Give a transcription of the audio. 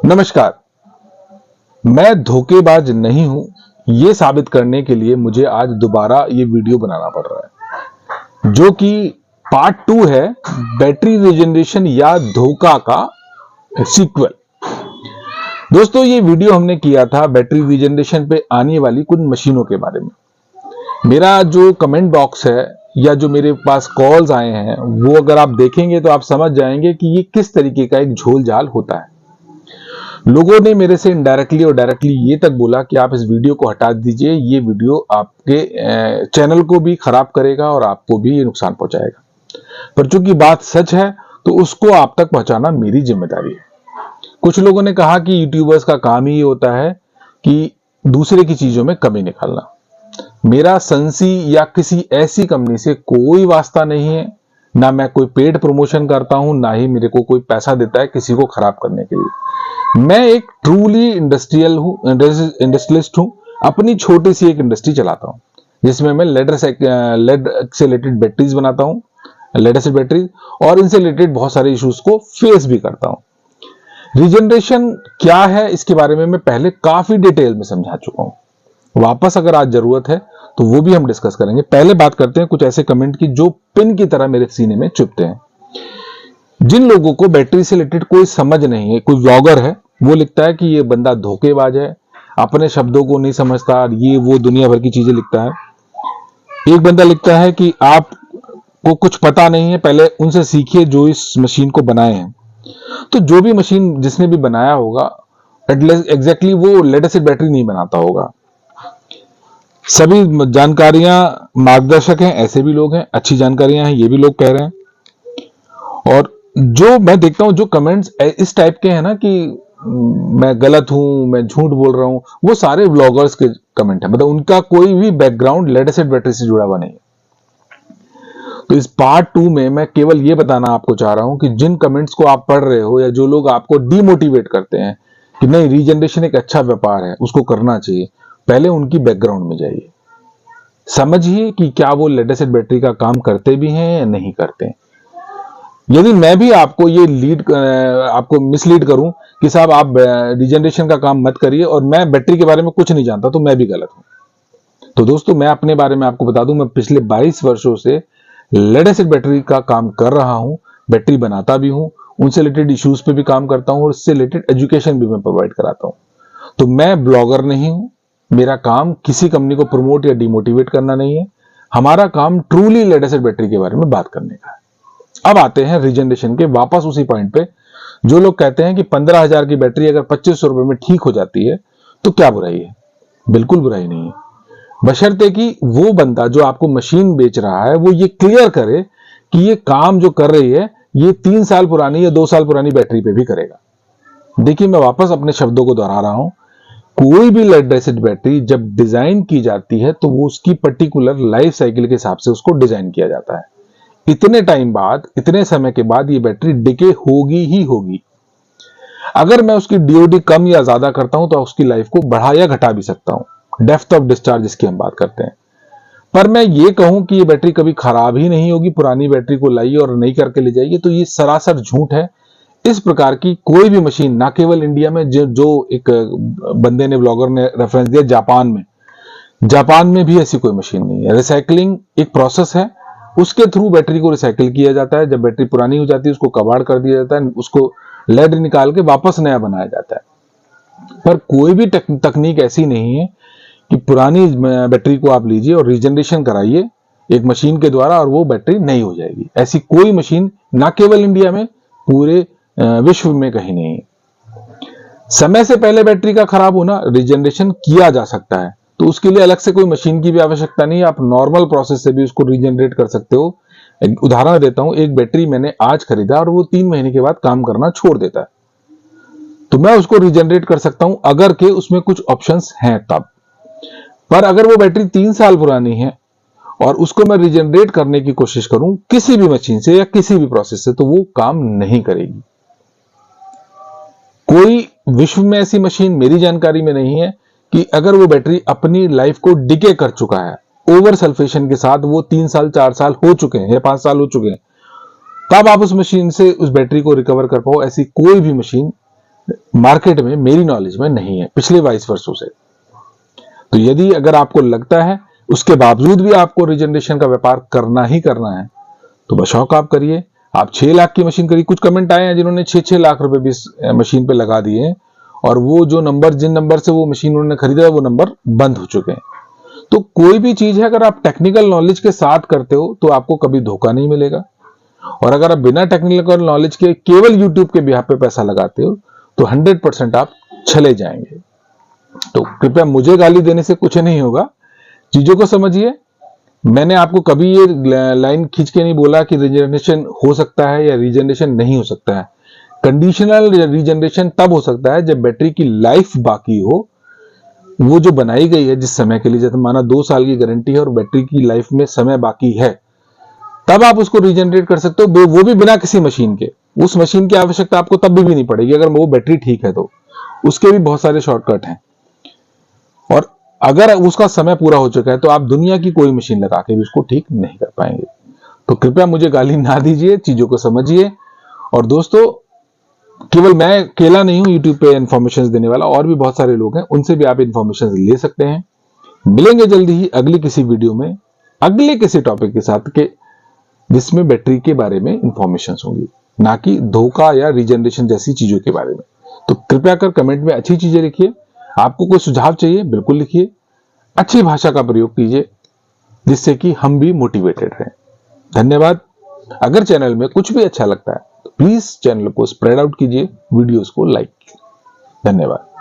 नमस्कार। मैं धोखेबाज नहीं हूं, ये साबित करने के लिए मुझे आज दोबारा ये वीडियो बनाना पड़ रहा है, जो कि पार्ट 2 है, बैटरी रीजनरेशन या धोखा का सीक्वल। दोस्तों, ये वीडियो हमने किया था बैटरी रीजनरेशन पे आने वाली कुछ मशीनों के बारे में। मेरा जो कमेंट बॉक्स है या जो मेरे पास कॉल्स आए हैं, वो अगर आप देखेंगे तो आप समझ जाएंगे कि ये किस तरीके का एक झोल जाल होता है। लोगों ने मेरे से इनडायरेक्टली और डायरेक्टली ये तक बोला कि आप इस वीडियो को हटा दीजिए, ये वीडियो आपके चैनल को भी खराब करेगा और आपको भी ये नुकसान पहुंचाएगा। पर चूंकि बात सच है तो उसको आप तक पहुंचाना मेरी जिम्मेदारी है। कुछ लोगों ने कहा कि यूट्यूबर्स का काम ही होता है कि दूसरे की चीजों में कमी निकालना। मेरा संसी या किसी ऐसी कंपनी से कोई वास्ता नहीं है, ना मैं कोई पेड प्रमोशन करता हूं, ना ही मेरे को कोई पैसा देता है किसी को खराब करने के लिए। मैं एक ट्रूली इंडस्ट्रियलिस्ट हूं। अपनी छोटी सी एक इंडस्ट्री चलाता हूं जिसमें मैं लेड से रिलेटेड बैटरीज बनाता हूं, लेड एसिड बैटरीज, और इनसे रिलेटेड बहुत सारे इश्यूज को फेस भी करता हूं। रीजनरेशन क्या है इसके बारे में मैं पहले काफी डिटेल में समझा चुका हूं। वापस अगर आज जरूरत है तो वो भी हम डिस्कस करेंगे। पहले बात करते हैं कुछ ऐसे कमेंट की जो पिन की तरह मेरे सीने में चुभते हैं। जिन लोगों को बैटरी से रिलेटेड कोई समझ नहीं है, कोई व्लॉगर है, वो लिखता है कि ये बंदा धोखेबाज है, अपने शब्दों को नहीं समझता, ये वो दुनिया भर की चीजें लिखता है। एक बंदा लिखता है कि आपको कुछ पता नहीं है, पहले उनसे सीखिए जो इस मशीन को बनाए हैं। तो जो भी मशीन जिसने भी बनाया होगा, एग्जैक्टली वो लेड एसिड बैटरी नहीं बनाता होगा। सभी जानकारियां मार्गदर्शक हैं, ऐसे भी लोग हैं, अच्छी जानकारियां हैं, ये भी लोग कह रहे हैं। और जो मैं देखता हूं, जो कमेंट्स इस टाइप के हैं ना कि मैं गलत हूं, मैं झूठ बोल रहा हूं, वो सारे व्लॉगर्स के कमेंट है। मतलब उनका कोई भी बैकग्राउंड लेड एसिड बैटरी से जुड़ा हुआ नहीं है। तो इस पार्ट 2 में मैं केवल ये बताना आपको चाह रहा हूं कि जिन कमेंट्स को आप पढ़ रहे हो या जो लोग आपको डिमोटिवेट करते हैं कि नहीं, रीजनरेशन एक अच्छा व्यापार है, उसको करना चाहिए, पहले उनकी बैकग्राउंड में जाइए, समझिए कि क्या वो लेड एसिड बैटरी का काम करते भी हैं या नहीं करते। यदि मैं भी आपको ये आपको मिसलीड करूं कि साहब आप रीजनरेशन का काम मत करिए और मैं बैटरी के बारे में कुछ नहीं जानता, तो मैं भी गलत हूं। तो दोस्तों, मैं अपने बारे में आपको बता दूं, मैं पिछले 22 वर्षों से लेड एसिड बैटरी का काम कर रहा हूं, बैटरी बनाता भी हूं, उनसे रिलेटेड इश्यूज पे भी काम करता हूं और इससे रिलेटेड एजुकेशन भी मैं प्रोवाइड कराता हूं। तो मैं ब्लॉगर नहीं हूं। मेरा काम किसी कंपनी को प्रमोट या डिमोटिवेट करना नहीं है। हमारा काम ट्रूली लेड एसिड बैटरी के बारे में बात करने का है। अब आते हैं रीजनरेशन के वापस उसी पॉइंट पे। जो लोग कहते हैं कि 15,000 की बैटरी अगर 2500 रुपए में ठीक हो जाती है तो क्या बुराई है? बिल्कुल बुराई नहीं है, बशर्ते कि वो बंदा जो आपको मशीन बेच रहा है वो ये क्लियर करे कि ये काम जो कर रही है ये 3 साल पुरानी या 2 साल पुरानी बैटरी पे भी करेगा। देखिए, मैं वापस अपने शब्दों को दोहरा रहा हूं। कोई भी लेड एसिड बैटरी जब डिजाइन की जाती है तो वो उसकी पर्टिकुलर लाइफ साइकिल के हिसाब से उसको डिजाइन किया जाता है। इतने टाइम बाद, इतने समय के बाद ये बैटरी डिके होगी ही होगी। अगर मैं उसकी डीओडी कम या ज्यादा करता हूं तो उसकी लाइफ को बढ़ा या घटा भी सकता हूं, डेप्थ ऑफ डिस्चार्ज जिसकी हम बात करते हैं। पर मैं ये कहूं कि ये बैटरी कभी खराब ही नहीं होगी, पुरानी बैटरी को लाइए और नई करके ले जाइए, तो ये सरासर झूठ है। इस प्रकार की कोई भी मशीन, ना केवल इंडिया में, जो एक बंदे ने, ब्लॉगर ने रेफरेंस दिया, जापान में भी ऐसी कोई मशीन नहीं है। रिसाइकलिंग एक प्रोसेस है, उसके थ्रू बैटरी को रिसाइकिल किया जाता है। जब बैटरी पुरानी हो जाती है उसको कबाड़ कर दिया जाता है, उसको लेड निकाल के वापस नया बनाया जाता है। पर कोई भी तकनीक ऐसी नहीं है कि पुरानी बैटरी को आप लीजिए और रीजनरेशन कराइए एक मशीन के द्वारा और वो बैटरी नई हो जाएगी। ऐसी कोई मशीन ना केवल इंडिया में, पूरे विश्व में कहीं नहीं है। समय से पहले बैटरी का खराब होना रीजनरेशन किया जा सकता है, तो उसके लिए अलग से कोई मशीन की भी आवश्यकता नहीं है। आप नॉर्मल प्रोसेस से भी उसको रीजनरेट कर सकते हो। एक उदाहरण देता हूं, एक बैटरी मैंने आज खरीदा और वो 3 महीने के बाद काम करना छोड़ देता है, तो मैं उसको रीजनरेट कर सकता हूं अगर के उसमें कुछ ऑप्शंस हैं तब। पर अगर वो बैटरी 3 साल पुरानी है और उसको मैं रीजनरेट करने की कोशिश करूं किसी भी मशीन से या किसी भी प्रोसेस से, तो वो काम नहीं करेगी। कोई विश्व में ऐसी मशीन मेरी जानकारी में नहीं है कि अगर वो बैटरी अपनी लाइफ को डिके कर चुका है, ओवर सल्फेशन के साथ वो 3 साल 4 साल हो चुके हैं या 5 साल हो चुके हैं, तब आप उस मशीन से उस बैटरी को रिकवर कर पाओ, ऐसी कोई भी मशीन मार्केट में मेरी नॉलेज में नहीं है पिछले 22 वर्षों से। तो यदि अगर आपको लगता है उसके बावजूद भी आपको रीजनरेशन का व्यापार करना ही करना है तो बशौक आप करिए। आप 6 लाख की मशीन करिए। कुछ कमेंट आए हैं जिन्होंने 6-6 लाख रुपए भी इस मशीन पे लगा दिए हैं और वो जो नंबर जिन नंबर से वो मशीन उन्होंने खरीदा है वो नंबर बंद हो चुके हैं। तो कोई भी चीज है अगर आप टेक्निकल नॉलेज के साथ करते हो तो आपको कभी धोखा नहीं मिलेगा, और अगर आप बिना टेक्निकल नॉलेज के केवल यूट्यूब के बिहाफ पे पैसा लगाते हो तो 100% आप चले जाएंगे। तो कृपया मुझे गाली देने से कुछ नहीं होगा, चीजों को समझिए। मैंने आपको कभी ये लाइन खींच के नहीं बोला कि रीजनरेशन हो सकता है या रीजनरेशन नहीं हो सकता है। कंडीशनल रीजनरेशन तब हो सकता है जब बैटरी की लाइफ बाकी हो, वो जो बनाई गई है जिस समय के लिए, जैसे माना 2 साल की गारंटी है और बैटरी की लाइफ में समय बाकी है, तब आप उसको रीजनरेट कर सकते हो, वो भी बिना किसी मशीन के। उस मशीन की आवश्यकता आपको तब भी नहीं पड़ेगी अगर वो बैटरी ठीक है तो। उसके भी बहुत सारे शॉर्टकट हैं। और अगर उसका समय पूरा हो चुका है तो आप दुनिया की कोई मशीन लगा के भी उसको ठीक नहीं कर पाएंगे। तो कृपया मुझे गाली ना दीजिए, चीजों को समझिए। और दोस्तों, केवल मैं अकेला नहीं हूं यूट्यूब पे इंफॉर्मेशन देने वाला, और भी बहुत सारे लोग हैं, उनसे भी आप इंफॉर्मेशन ले सकते हैं। मिलेंगे जल्दी ही अगली किसी वीडियो में अगले किसी टॉपिक के साथ के जिसमें बैटरी के बारे में इंफॉर्मेशन होंगी, ना कि धोखा या रीजनरेशन जैसी चीजों के बारे में। तो कृपया कर कमेंट में अच्छी चीजें लिखिए। आपको कोई सुझाव चाहिए बिल्कुल लिखिए, अच्छी भाषा का प्रयोग कीजिए जिससे कि हम भी मोटिवेटेड रहें। धन्यवाद। अगर चैनल में कुछ भी अच्छा लगता है तो प्लीज चैनल को स्प्रेड आउट कीजिए, वीडियोस को लाइक कीजिए। धन्यवाद।